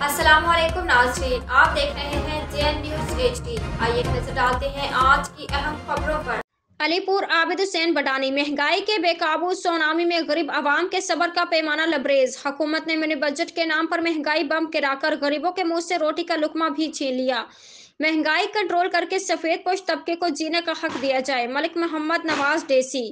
अस्सलाम वालेकुम नाज़रीन, आप देख रहे हैं JN न्यूज़ HD। आइए नजर डालते हैं आज की अहम खबरों पर। अलीपुर आबिद हुसैन बडानी, महंगाई के बेकाबू सुनामी में गरीब आवाम के सब्र का पैमाना लबरेज। हुकूमत ने मिनी बजट के नाम पर महंगाई बम गिराकर गरीबों के मुंह से रोटी का लुकमा भी छीन लिया। महंगाई कंट्रोल करके सफेद पोश तबके को जीने का हक दिया जाए, मलिक मोहम्मद नवाज डेसी।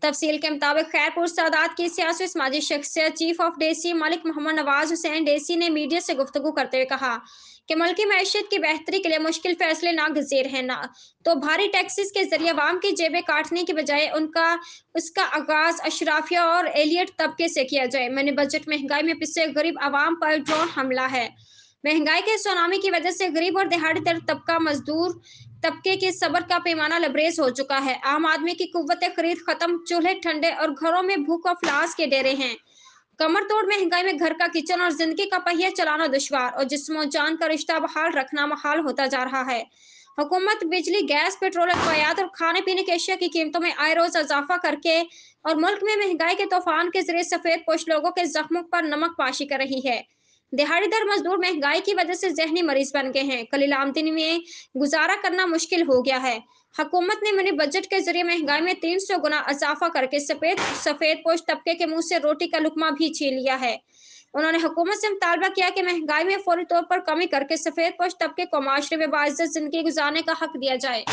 तफसील के मुताबिक खैरपुर सादात की सियासी समाजी शख्सियत चीफ ऑफ डेसी मलिक मोहम्मद नवाज हुसैन डेसी ने मीडिया से गुफ्तगू करते हुए कहा कि मुल्की मैशियत की बेहतरी के लिए मुश्किल फैसले नागज़ीर हैं, ना तो भारी टैक्सेस के जरिए आवाम की जेबें काटने की बजाय उसका आगाज अशराफिया और एलियट तबके से किया जाए। मैंने बजट महंगाई में पिसे गरीब आवाम पर ड्रोन हमला है। महंगाई के सुनामी की वजह से गरीब और दिहाड़ीदार तबका मजदूर तबके के सब्र का पैमाना लबरेज हो चुका है। आम आदमी की कुव्वत खरीद खत्म, चूल्हे ठंडे और घरों में भूख और अफलास के डेरे हैं। कमर तोड़ महंगाई में घर का किचन और जिंदगी का पहिया चलाना दुश्वार और जिस्म और जान का रिश्ता बहाल रखना महाल होता जा रहा है। हुकूमत बिजली, गैस, पेट्रोल, अद्वियात और खाने पीने की अशिया की कीमतों में आए रोज इजाफा करके और मुल्क में महंगाई के तूफान के जरिए सफेद पोश लोगों के जख्मों पर नमक पाशी कर रही है। दिहाड़ीदार मजदूर महंगाई की वजह से जहनी मरीज बन गए हैं। कलील आमदनी में गुजारा करना मुश्किल हो गया है। हुकूमत ने मिनी बजट के जरिए महंगाई में 300 गुना इजाफा करके सफेद पोश तबके के मुंह से रोटी का लुकमा भी छीन लिया है। उन्होंने हुकूमत से मुतालबा किया कि महंगाई में फौरी तौर पर कमी करके सफेद पोश तबके को माशरे में बाइज्जत जिंदगी गुजारने का हक दिया जाए।